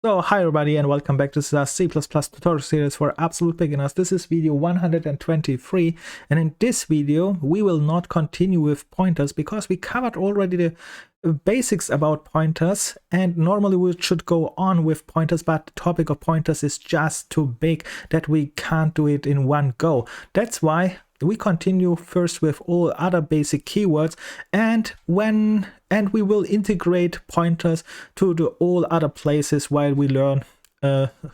So hi everybody and welcome back to the C++ tutorial series for absolute beginners. This is video 123, and in this video we will not continue with pointers because we covered already the basics about pointers, and normally we should go on with pointers, but the topic of pointers is just too big that we can't do it in one go. That's why we continue first with all other basic keywords, and we will integrate pointers to the all other places while we learn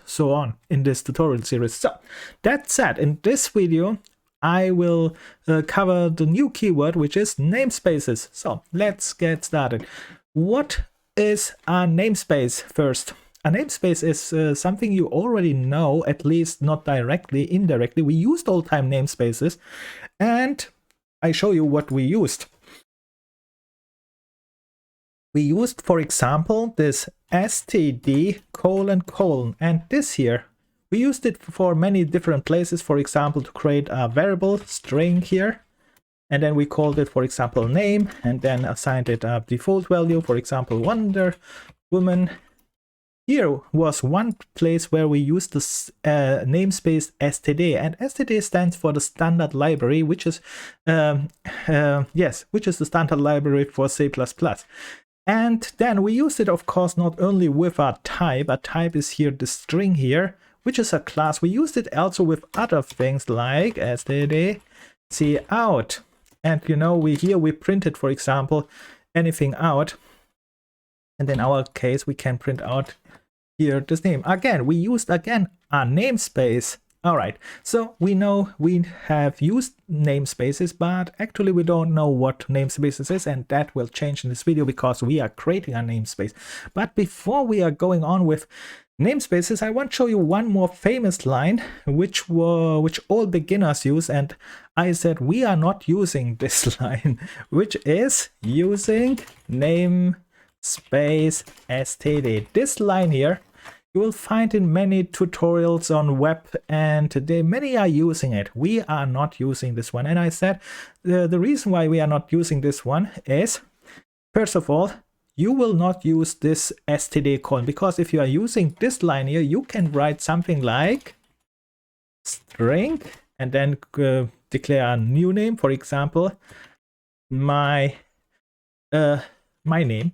so on in this tutorial series. So that said, in this video I will cover the new keyword, which is namespaces. So let's get started. What is a namespace first? A namespace is something you already know, at least not directly, indirectly. We used all time namespaces, and I show you what we used. We used, for example, this std : and this here. We used it for many different places, for example, to create a variable string here. And then we called it, for example, name, and then assigned it a default value, for example, Wonder Woman. Here was one place where we used this namespace std, and std stands for the standard library, which is which is the standard library for C++. And then we used it, of course, not only with a type is here the string here, which is a class. We used it also with other things like std cout, and we printed, for example, anything out, and in our case we can print out here this name. Again, we used a namespace. All right, so we know we have used namespaces, but actually we don't know what namespaces is, and that will change in this video because we are creating a namespace. But before we are going on with namespaces, I want to show you one more famous line which all beginners use, and I said we are not using this line, which is using namespace std. This line here you will find in many tutorials on web, and many are using it. We are not using this one, and I said the reason why we are not using this one is, first of all, you will not use this std : because if you are using this line here, you can write something like string and then declare a new name, for example, my name,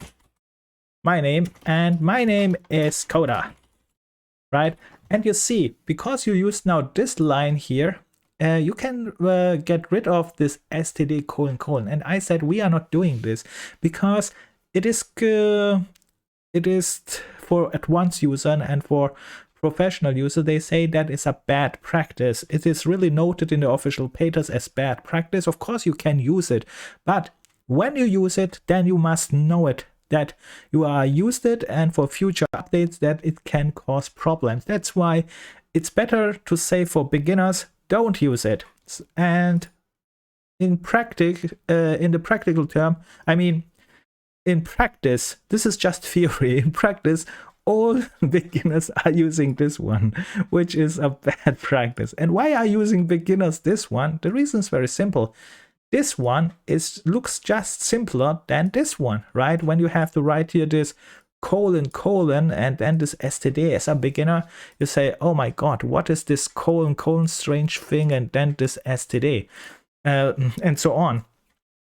and my name is Coda, right? And you see, because you use now this line here, you can get rid of this std : and I said we are not doing this because it is for advanced user, and for professional user they say that is a bad practice. It is really noted in the official papers as bad practice. Of course you can use it, but when you use it, then you must know it, that you are used it, and for future updates that it can cause problems. That's why it's better to say for beginners, don't use it. And in the practical term, I mean, in practice, this is just theory. In practice, all beginners are using this one, which is a bad practice. And why are using beginners this one? The reason is very simple. This one looks just simpler than this one, right? When you have to write here this : and then this std as a beginner, you say, oh my god, what is this : strange thing, and then this std, and so on.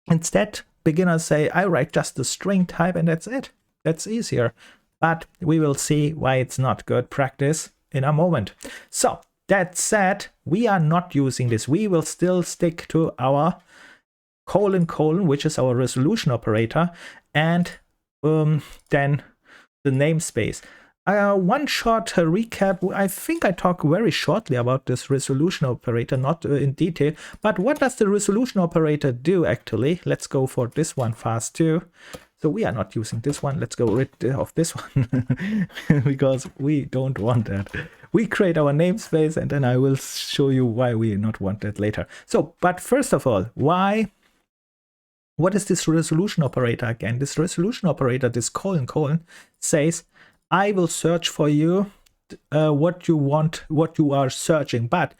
Instead, beginners say, I write just the string type and that's it. That's easier. But we will see why it's not good practice in a moment. So that said, we are not using this. We will still stick to our : which is our resolution operator, and then the namespace. One short recap. I think I talked very shortly about this resolution operator, not in detail, but what does the resolution operator do actually? Let's go for this one fast too. So we are not using this one. Let's go rid of this one because we don't want that. We create our namespace, and then I will show you why we not want that later. So, but first of all, what is this resolution operator again? This resolution operator, this : says, I will search for you what you want, what you are searching. But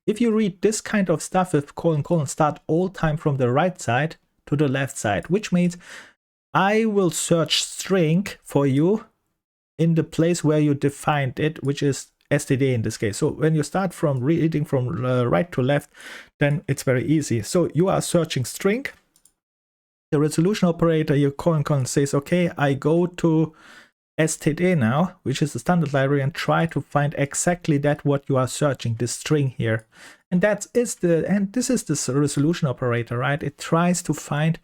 if you read this kind of stuff with : start all time from the right side to the left side, which means I will search string for you in the place where you defined it, which is std in this case. So when you start from reading from right to left, then it's very easy. So you are searching string. The resolution operator, your colon says, okay, I go to std now, which is the standard library, and try to find exactly that what you are searching, this string here. And this is the resolution operator, right? It tries to find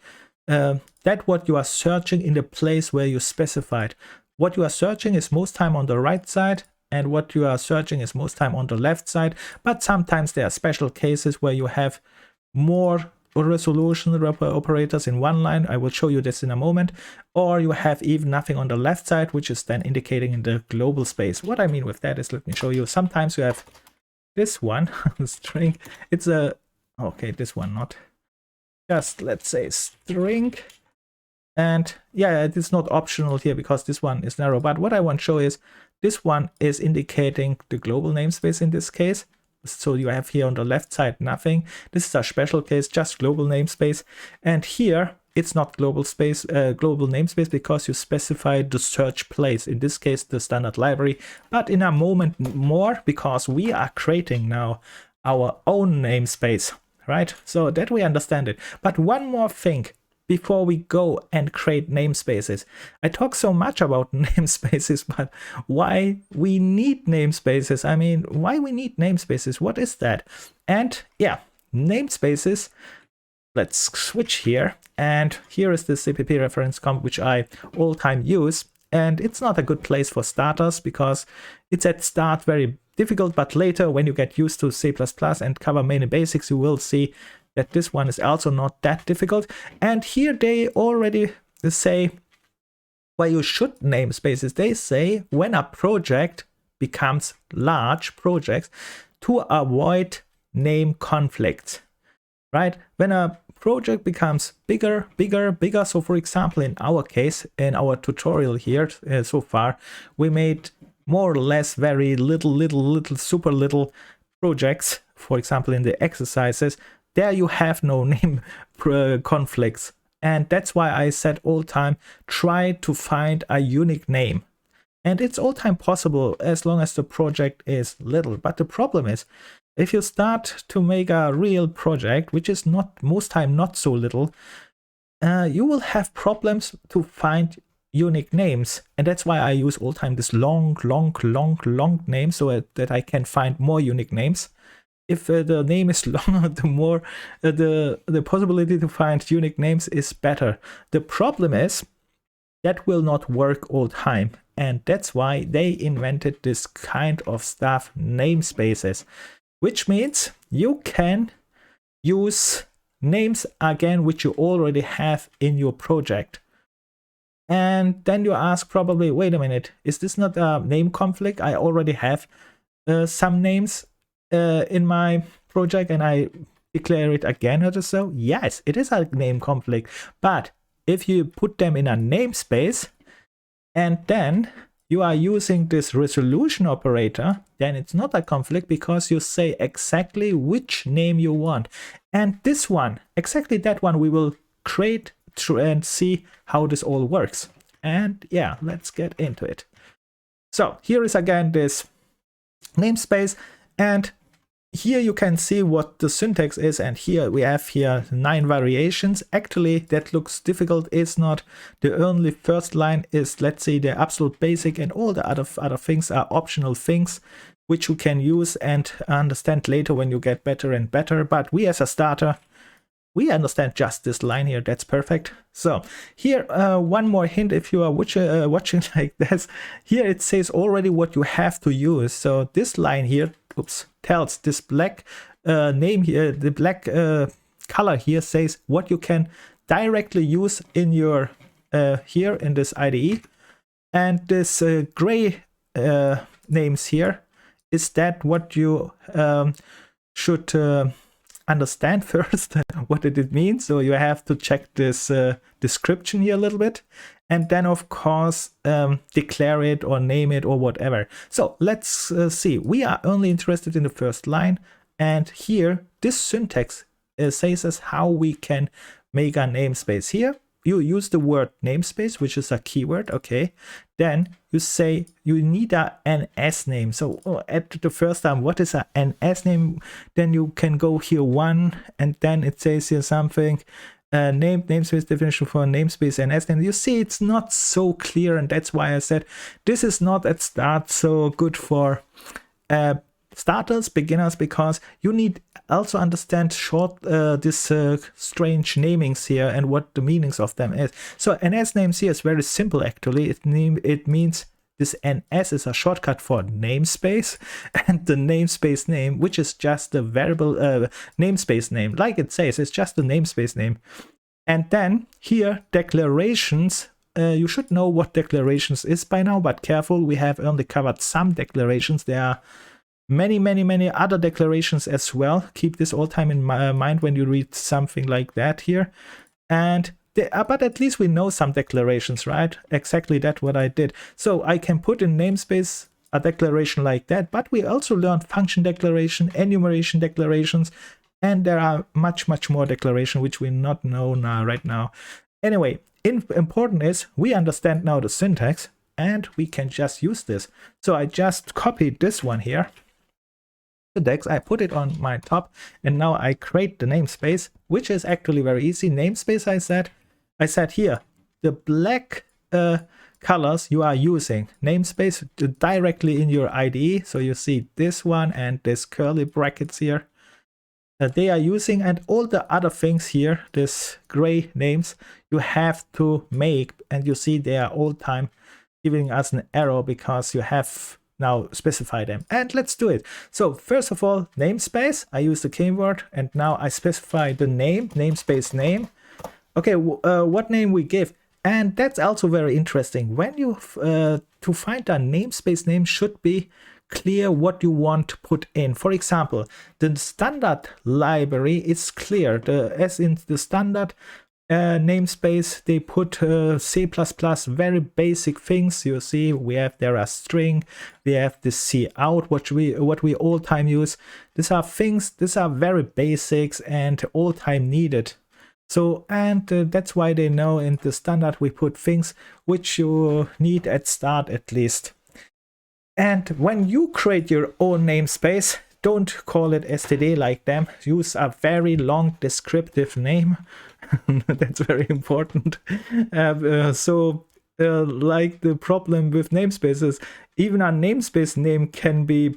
that what you are searching in the place where you specified. What you are searching is most time on the right side, and what you are searching is most time on the left side. But sometimes there are special cases where you have more resolution operators in one line. I will show you this in a moment. Or you have even nothing on the left side, which is then indicating in the global space. What I mean with that is, let me show you. Sometimes you have this one string. It's a okay, this one not. Just let's say string. And yeah, it is not optional here because this one is narrow. But what I want to show is this one is indicating the global namespace in this case. So you have here on the left side nothing. This is a special case, just global namespace. And here it's not global namespace because you specified the search place. In this case, the standard library. But in a moment more, because we are creating now our own namespace, right? So that we understand it. But one more thing before we go and create namespaces. I talk so much about namespaces, but why we need namespaces? I mean, why we need namespaces? What is that? And yeah, namespaces, let's switch here. And here is the CPP reference comp, which I all time use. And it's not a good place for starters because it's at start very difficult, but later when you get used to C++ and cover many basics, you will see that this one is also not that difficult. And here they already say why you should namespaces. They say when a project becomes large projects to avoid name conflicts, right? When a project becomes bigger. So for example, in our case, in our tutorial here so far, we made more or less very little, super little projects. For example, in the exercises, there you have no name conflicts. And that's why I said all time, try to find a unique name. And it's all time possible as long as the project is little. But the problem is, if you start to make a real project, which is not most time not so little, you will have problems to find unique names. And that's why I use all time this long name so that I can find more unique names. If the name is longer, the more the possibility to find unique names is better. The problem is that will not work all time, and that's why they invented this kind of stuff, namespaces, which means you can use names again which you already have in your project. And then you ask probably, wait a minute, is this not a name conflict? I already have some names in my project and I declare it again or so. Yes, it is a name conflict, but if you put them in a namespace and then you are using this resolution operator, then it's not a conflict because you say exactly which name you want. And this one, exactly that one, we will create and see how this all works. And yeah, let's get into it. So here is again this namespace, and here you can see what the syntax is, and here we have 9 variations. Actually, that looks difficult. It's not. The only first line is, let's say, the absolute basic, and all the other things are optional things which you can use and understand later when you get better and better. But we as a starter, we understand just this line here. That's perfect. So here, one more hint if you are watching like this. Here it says already what you have to use. So this line here, tells this black name here, the black color here says what you can directly use in your here in this IDE. And this gray names here is that what you should understand first what did it mean. So you have to check this description here a little bit, and then of course declare it or name it or whatever. So let's see. We are only interested in the first line, and here this syntax says us how we can make a namespace. Here you use the word namespace, which is a keyword, okay. Then you say you need a NS name. So at the first time, what is a NS name? Then you can go here one, and then it says here something, namespace definition for namespace NS name. You see, it's not so clear, and that's why I said this is not at start so good for starters, beginners, because you need also understand this strange namings here and what the meanings of them is. So NS names here is very simple actually. It means this NS is a shortcut for namespace, and the namespace name, which is just the variable namespace name, like it says, it's just the namespace name. And then here declarations. You should know what declarations is by now, but careful, we have only covered some declarations. There are many other declarations as well. Keep this all time in mind when you read something like that here. And but at least we know some declarations, right? Exactly that's what I did. So I can put in namespace a declaration like that, but we also learned function declaration, enumeration declarations, and there are much more declaration which we not know now right now. Anyway, important is we understand now the syntax, and we can just use this. So I just copied this one here, syntax, I put it on my top, and now I create the namespace, which is actually very easy. Namespace, I said here, the black colors you are using, namespace directly in your IDE. So you see this one and this curly brackets here that they are using, and all the other things here, this gray names, you have to make, and you see they are all time giving us an error because you have now specify them. And let's do it. So first of all, namespace, I use the keyword, and now I specify the name, namespace name. Okay, what name we give. And that's also very interesting. When you to find a namespace name should be clear what you want to put in. For example, the standard library is clear. As in the standard namespace, they put C++, very basic things. You see, we have there a string, we have the cout, what we all time use. These are things, these are very basics and all time needed. So, and that's why they know in the standard we put things which you need at start at least. And when you create your own namespace, don't call it std like them. Use a very long descriptive name. That's very important. Like the problem with namespaces, even a namespace name can be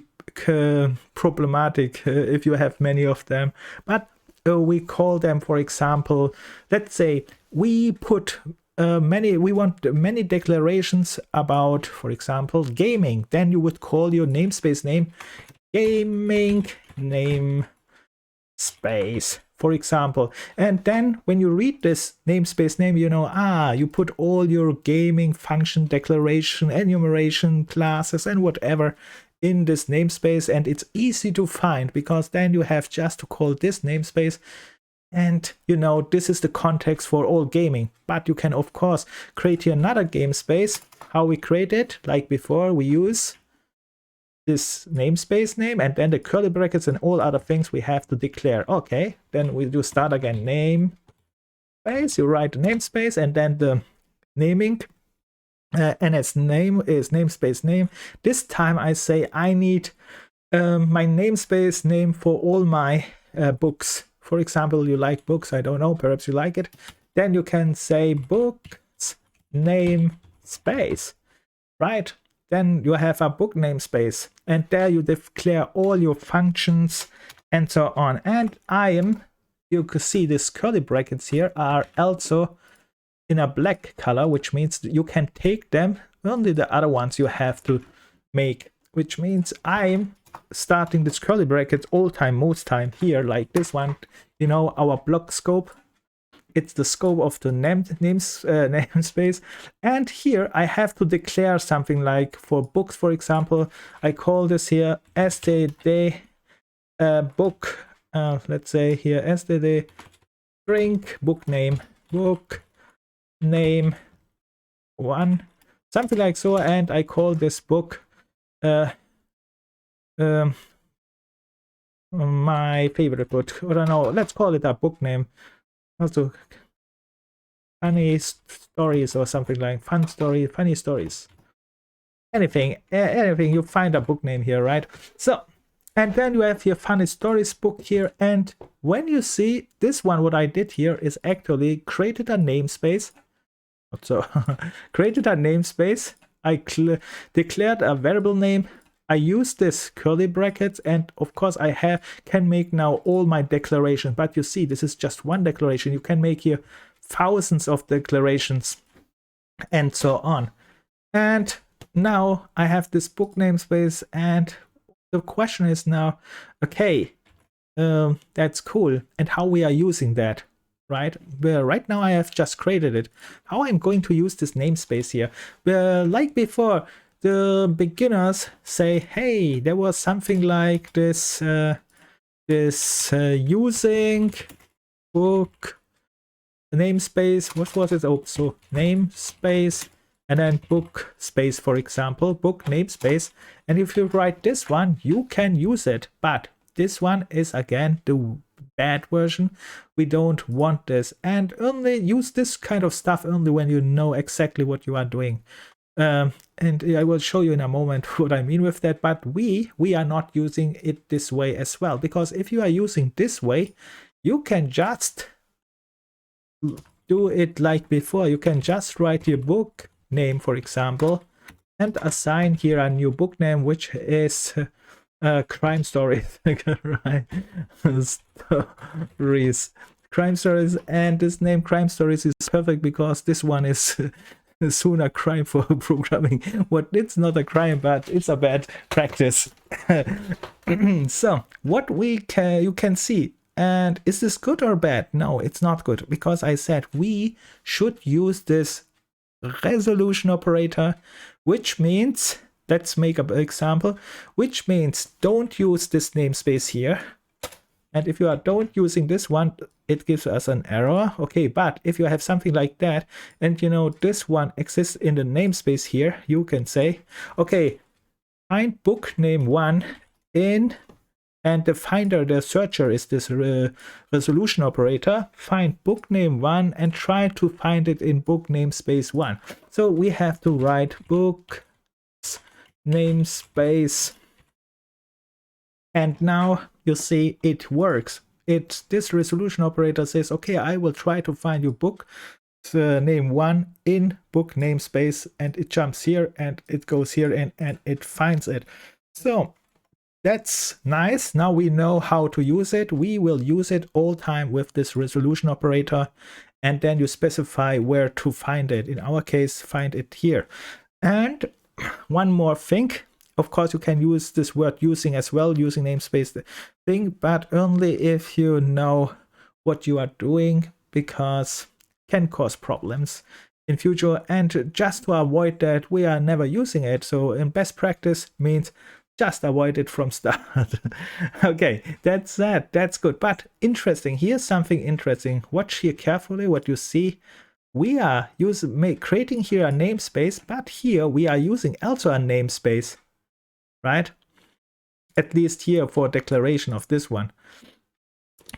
problematic if you have many of them. But we call them, for example, let's say we put we want many declarations about, for example, gaming. Then you would call your namespace name gaming namespace, for example. And then when you read this namespace name, you know, you put all your gaming function declaration, enumeration, classes, and whatever in this namespace, and it's easy to find because then you have just to call this namespace, and you know this is the context for all gaming. But you can of course create here another namespace. How we create it, like before, we use this namespace name and then the curly brackets and all other things we have to declare. Okay, then we do start again, namespace, you write the namespace and then the naming. And its name is namespace name. This time I say I need my namespace name for all my books. For example, you like books, I don't know, perhaps you like it. Then you can say books namespace, right? Then you have a book namespace, and there you declare all your functions and so on. And you can see these curly brackets here are also in a black color, which means you can take them. Only the other ones you have to make, which means I'm starting this curly brackets all time, most time here, like this one, you know, our block scope. It's the scope of the namespace. And here I have to declare something like for books, for example, I call this here std book. Let's say here std drink book name, book name 1, something like so, and I call this book my favorite book. I don't know, let's call it a book name. Also, funny stories or something like funny stories. Anything, anything, you find a book name here, right? So, and then you have your funny stories book here. And when you see this one, what I did here is actually created a namespace. So, created a namespace. I declared a variable name. I use this curly brackets, and of course I can make now all my declarations. But you see, this is just one declaration. You can make here thousands of declarations and so on. And now I have this book namespace, and the question is now, okay, that's cool. And how we are using that, right? Well, right now I have just created it. How I'm going to use this namespace here? Well, like before, the beginners say, hey, there was something like this, using book namespace. What was it? Oh, so namespace. And then book space, for example, book namespace. And if you write this one, you can use it. But this one is again the bad version. We don't want this. And only use this kind of stuff only when you know exactly what you are doing. And I will show you in a moment what I mean with that. But we are not using it this way as well. Because if you are using this way, you can just do it like before. You can just write your book name, for example, and assign here a new book name, which is crime stories. Right? Stories, crime stories. And this name crime stories is perfect because this one is soon a crime for programming. What, it's not a crime, but it's a bad practice. So what you can see. And is this good or bad? No, it's not good, because I said we should use this resolution operator, which means, let's make an example, which means don't use this namespace here. And if you are don't using this one, it gives us an error. Okay, but if you have something like that, and you know this one exists in the namespace here, you can say, okay, find book name 1 in, and the finder, the searcher, is this resolution operator. Find book name 1 and try to find it in book namespace 1. So we have to write book namespace. And now you see it works. This resolution operator says, okay, I will try to find your book name 1 in book namespace, and it jumps here and it goes here and it finds it. So that's nice. Now we know how to use it. We will use it all time with this resolution operator, and then you specify where to find it. In our case, find it here. And one more thing, of course, you can use this word using as well, using namespace thing, but only if you know what you are doing, because it can cause problems in future. And just to avoid that, we are never using it. So in best practice means just avoid it from start. Okay, that's that. That's good. But interesting. Here's something interesting. Watch here carefully what you see. We are creating here a namespace, but here we are using also a namespace, right? At least here for declaration of this one.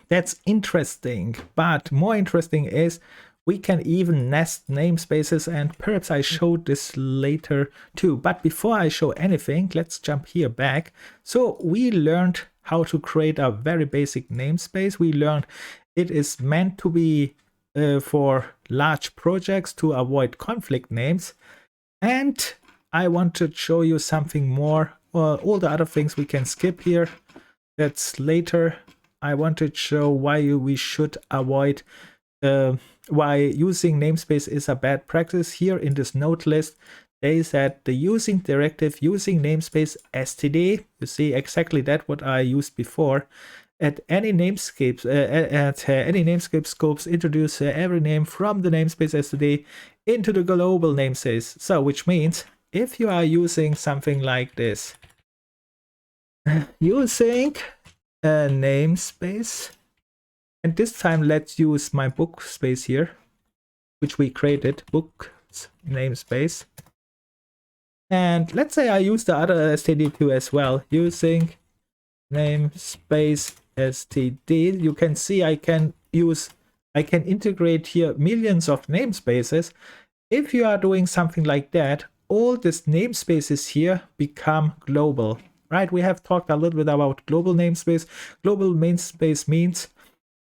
That's interesting. But more interesting is we can even nest namespaces, and perhaps I showed this later too. But before I show anything, let's jump here back. So we learned how to create a very basic namespace. We learned it is meant to be for large projects to avoid conflict names. And I want to show you something more. All the other things we can skip here. That's later. I want to show why we should avoid why using namespace is a bad practice. Here in this note list, they said the using directive using namespace std. You see exactly that what I used before. At any namespace, any namespace scopes introduce every name from the namespace std into the global namespace. So which means if you are using something like this, using a namespace. And this time, let's use my book space here, which we created, book namespace. And let's say I use the other std2 as well, using namespace std. You can see I can use I can integrate here millions of namespaces. If you are doing something like that, all these namespaces here become global, right? We have talked a little bit about global namespace. Global namespace means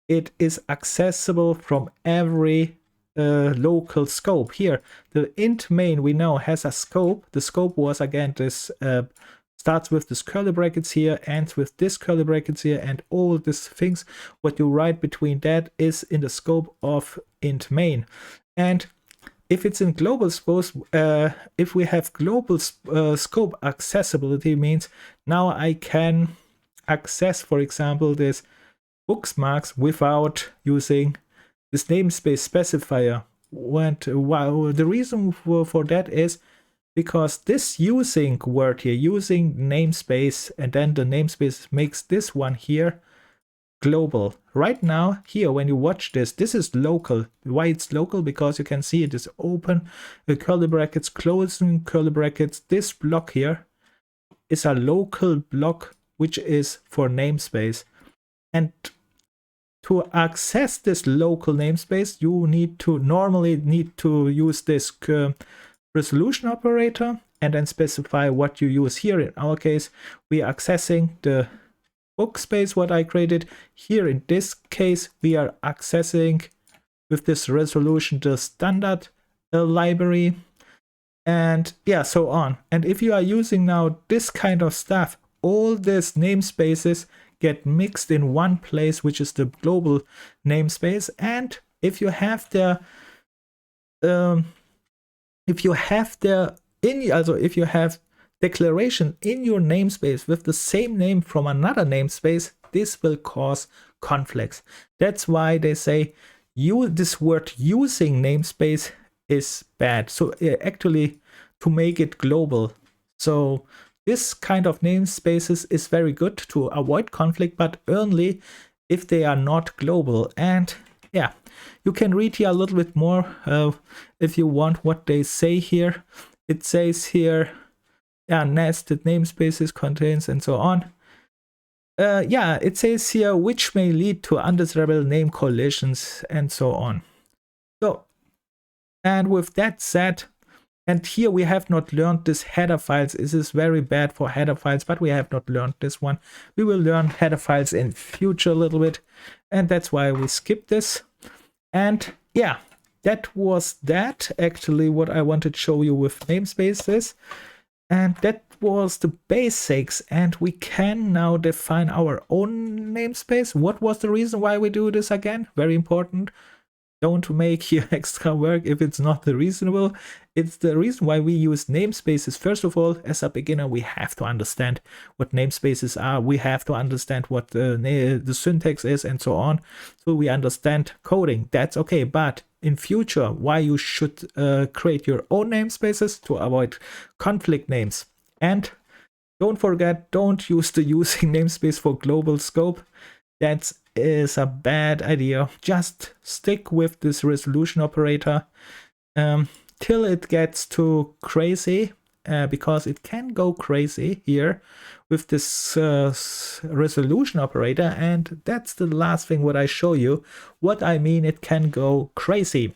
it is accessible from every local scope. Here, the int main we know has a scope. The scope was again this starts with this curly brackets here, ends with this curly brackets here, and all these things what you write between that is in the scope of int main. And if it's in global scope, if we have global scope accessibility, means now I can access, for example, this bookmarks without using this namespace specifier. The reason for that is because this using word here, using namespace, and then the namespace makes this one here global. Right now, here, when you watch this, this is local. Why it's local? Because you can see it is open, curly brackets, closing curly brackets. This block here is a local block, which is for namespace. And to access this local namespace, you normally need to use this resolution operator and then specify what you use. Here in our case, we are accessing the book space what I created. Here in this case, we are accessing with this resolution the standard library, and yeah, so on. And if you are using now this kind of stuff, all these namespaces get mixed in one place, which is the global namespace. And if you have the if you have declaration in your namespace with the same name from another namespace, this will cause conflicts. That's why they say this word using namespace is bad. So actually to make it global. So this kind of namespaces is very good to avoid conflict, but only if they are not global. And yeah, you can read here a little bit more if you want what they say here. It says here, yeah, nested namespaces contains and so on. Yeah, it says here which may lead to undesirable name collisions and so on. So, and with that said, and here we have not learned this header files. This is very bad for header files, but we have not learned this one. We will learn header files in future a little bit, and that's why we skip this. And yeah, that was that actually what I wanted to show you with namespaces. And that was the basics, and we can now define our own namespace. What was the reason why we do this again? Very important. Don't make your extra work if it's not reasonable. It's the reason why we use namespaces. First of all, as a beginner, we have to understand what namespaces are. We have to understand what the syntax is and so on. So we understand coding. That's okay. But in future, why you should create your own namespaces to avoid conflict names. And don't forget, don't use the using namespace for global scope. That is a bad idea. Just stick with this resolution operator till it gets too crazy, because it can go crazy here with this resolution operator. And that's the last thing what I show you. What I mean, it can go crazy.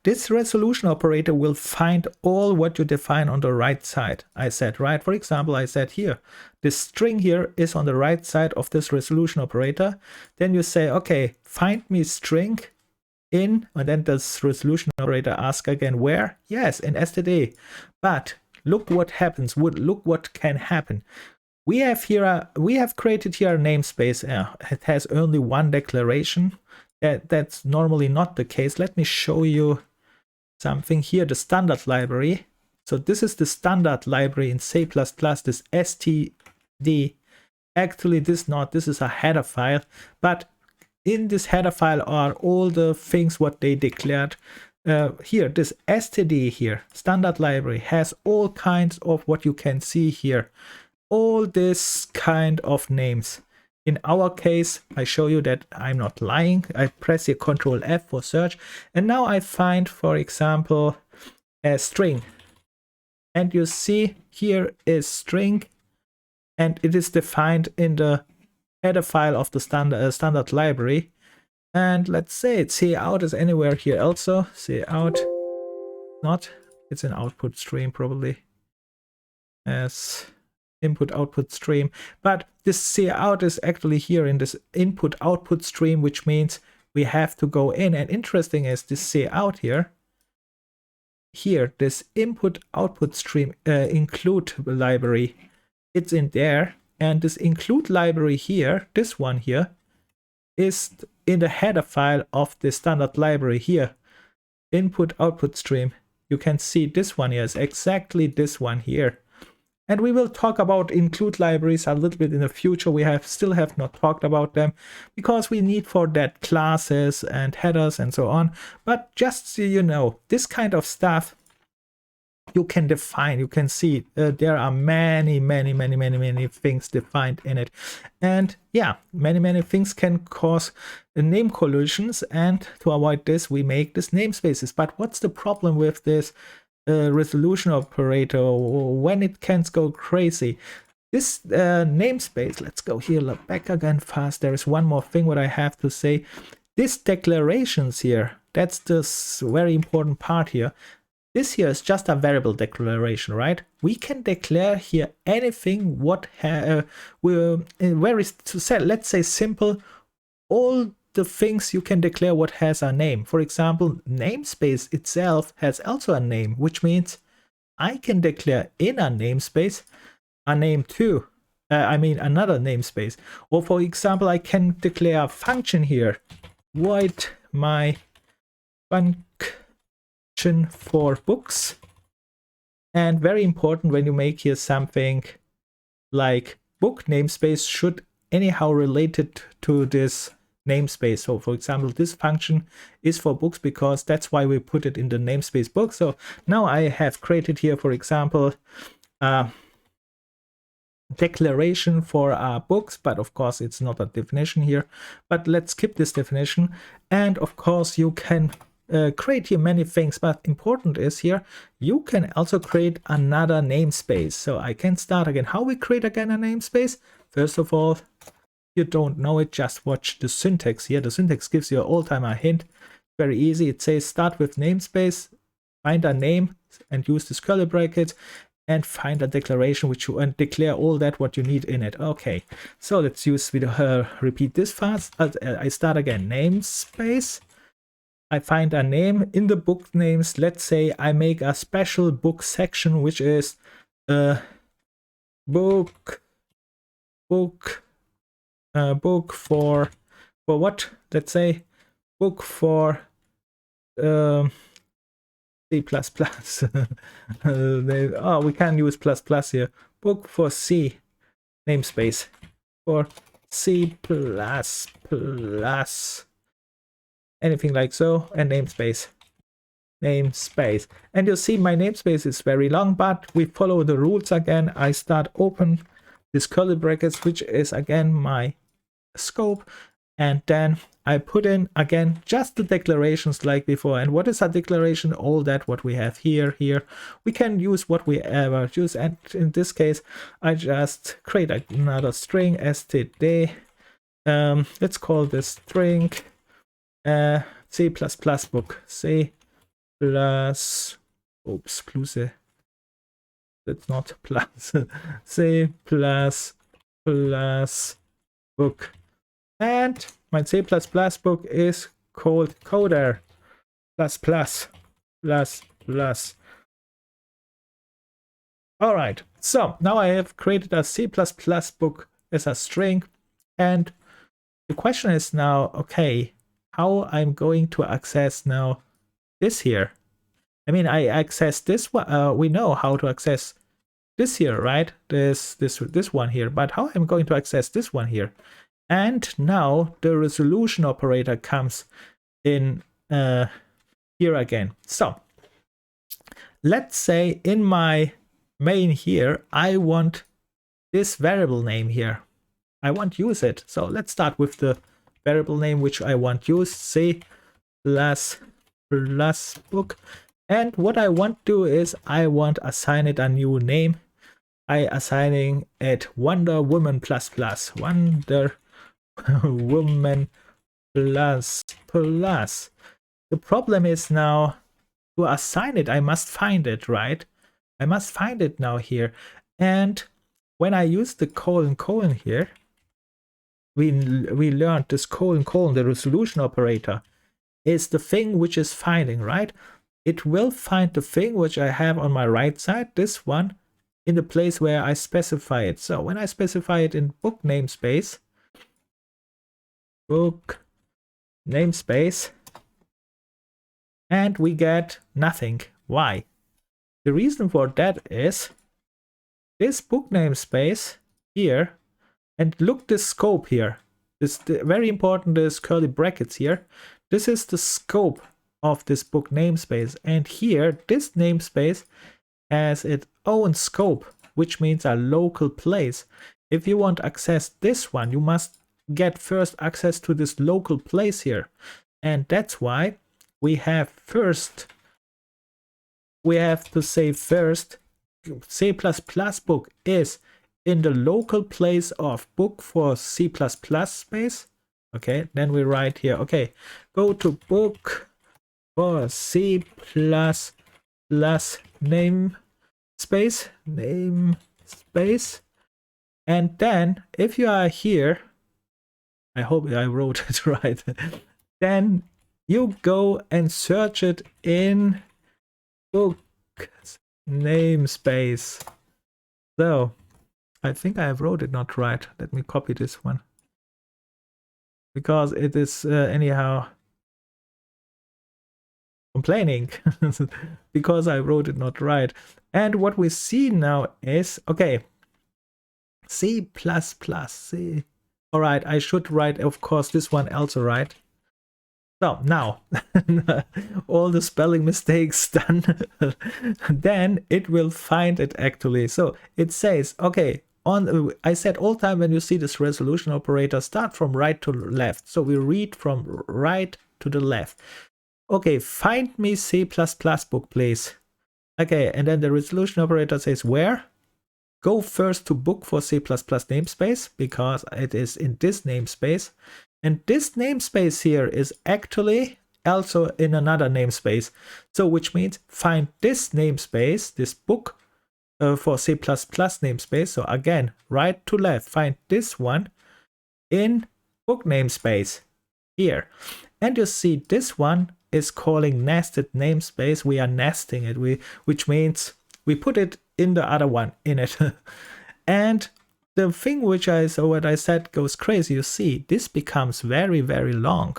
This resolution operator will find all what you define on the right side. I said, right? For example, I said here, this string here is on the right side of this resolution operator. Then you say, okay, find me string in, and then this resolution operator asks again, where? Yes, in std. But look what happens. Look what can happen. We have created here a namespace. It has only one declaration. That's normally not the case. Let me show you something here, the standard library. So this is the standard library in C++, this std. Actually, this is a header file, but in this header file are all the things what they declared. Here, this std here, standard library, has all kinds of what you can see here. All this kind of names. In our case, I show you that I'm not lying. I press here Ctrl F for search, and now I find, for example, a string. And you see here is string, and it is defined in the header file of the standard library. And let's say it's cout is anywhere here also. Cout, not, it's an output stream probably as input output stream. But this cout is actually here in this input output stream, which means we have to go in. And interesting is this cout here. Here, this input output stream include library, it's in there. And this include library here, this one here, is in the header file of the standard library here. Input output stream. You can see this one here is exactly this one here. And we will talk about include libraries a little bit in the future. We still have not talked about them because we need for that classes and headers and so on. But just so you know, this kind of stuff you can define. You can see there are many things defined in it. And yeah, many things can cause name collisions. And to avoid this, we make this namespaces. But what's the problem with this resolution operator when it can go crazy? This namespace, let's go here back again fast. There is one more thing what I have to say. This declarations here, that's the very important part here. This here is just a variable declaration, right? We can declare here anything what let's say simple, all the things you can declare what has a name. For example, namespace itself has also a name, which means I can declare in a namespace a name too. Another namespace. Or for example, I can declare a function here. Void my function for books. And very important, when you make here something like book namespace should anyhow related to this namespace. So for example, this function is for books because that's why we put it in the namespace book. So now I have created here, for example, declaration for books, but of course it's not a definition here, but let's skip this definition. And of course you can create here many things, but important is here you can also create another namespace. So I can start again. How we create again a namespace? First of all, you don't know it, just watch the syntax here. The syntax gives you all time a hint. Very easy. It says start with namespace, find a name and use this curly brackets, and find a declaration which you and declare all that what you need in it. Okay, so let's repeat this fast. I start again, namespace. I find a name in the book names. Let's say I make a special book section, which is book for what? Let's say book for C++. We can use plus here. Book for C namespace for C++. Anything like so, and namespace. And you'll see my namespace is very long, but we follow the rules again. I start open this curly brackets, which is again my scope, and then I put in again just the declarations like before. And what is a declaration? All that what we have here. We can use what we ever use, and in this case I just create another string std. Let's call this string C++ book. C plus, oops, plus, that's not plus. C++ book. And my C++ book is called coder ++++. All right, so now I have created a C++ book as a string, and the question is now, okay, how I'm going to access now this here. I mean, I access this one. We know how to access this here, right? This one here. But how I'm going to access this one here? And now the resolution operator comes in here again. So let's say in my main here, I want this variable name here. I want to use it. So let's start with the variable name which I want to use, C++ book. And what I want to do is I want to assign it a new name. I assigning it Wonder Woman ++. Wonder Woman plus plus. The problem is now to assign it, I must find it, right? I must find it now here. And when I use the colon here, we learned this colon, the resolution operator, is the thing which is finding, right? It will find the thing which I have on my right side, this one, in the place where I specify it. So when I specify it in book namespace, and we get nothing. Why? The reason for that is this book namespace here, and look this scope here. This very important is curly brackets here. This is the scope of this book namespace, and here this namespace has its own scope, which means a local place. If you want to access this one, you must get first access to this local place here, and that's why we have to say first C++ book is in the local place of book for C++ space. Okay, then we write here, okay, go to book for C++ namespace, and then if you are here, I hope I wrote it right, then you go and search it in book namespace. So I think I wrote it not right. Let me copy this one, because it is anyhow complaining because I wrote it not right. And what we see now is, okay, C++, C. All right, I should write, of course, this one also right. So now, all the spelling mistakes done, then it will find it actually. So it says, okay, I said all time when you see this resolution operator, start from right to left. So we read from right to the left. Okay, find me C++ book, please. Okay, and then the resolution operator says where? Go first to book for C++ namespace, because it is in this namespace. And this namespace here is actually also in another namespace. So which means find this namespace, this book for C++ namespace. So again, right to left, find this one in book namespace here. And you see this one is calling nested namespace. We are nesting it, which means we put it in the other one in it. And the thing what I said goes crazy. You see, this becomes very, very long.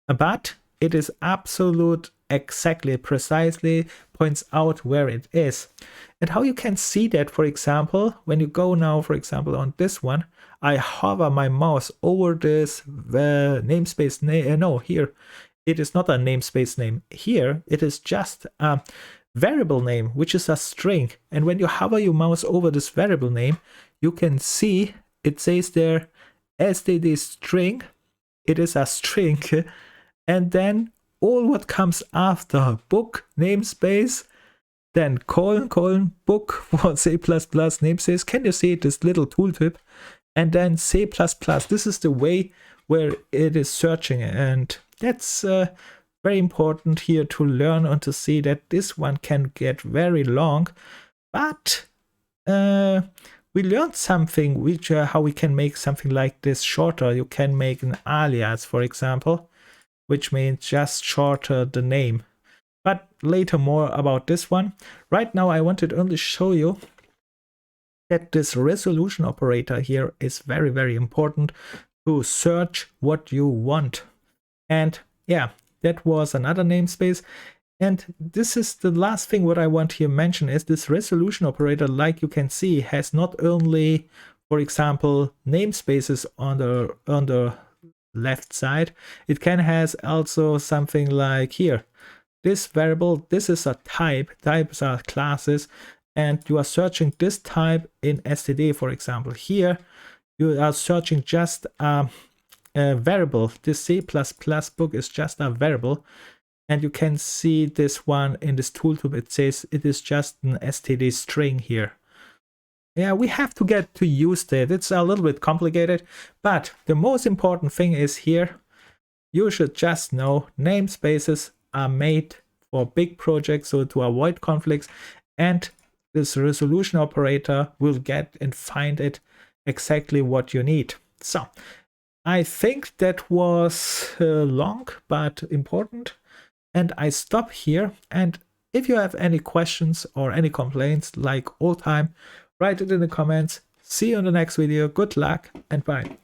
But it is absolute, exactly, precisely points out where it is. And how you can see that, for example, when you go now, for example, on this one, I hover my mouse over this namespace name. No, here, it is not a namespace name. Here, it is just a variable name, which is a string. And when you hover your mouse over this variable name, you can see it says there std string. It is a string. And then all what comes after book namespace, then colon book for C++ namespace. Can you see this little tooltip? And then C++. This is the way where it is searching. And that's very important here to learn and to see that this one can get very long. But we learned something which how we can make something like this shorter. You can make an alias, for example, which means just shorter the name. But later more about this one. Right now I wanted to only show you that this resolution operator here is very, very important to search what you want. And yeah, that was another namespace. And this is the last thing what I want here mention is this resolution operator, like you can see, has not only, for example, namespaces on the left side. It can has also something like here. This variable, this is a type. Types are classes, and you are searching this type in std, for example. Here you are searching just a variable. This C++ book is just a variable. And you can see this one in this tooltip. It says it is just an std string here. Yeah, we have to get to use that. It's a little bit complicated, but the most important thing is here you should just know namespaces are made for big projects, so to avoid conflicts, and this resolution operator will get and find it exactly what you need. So I think that was long but important, and I stop here. And if you have any questions or any complaints like all time, write it in the comments. See you in the next video. Good luck and bye.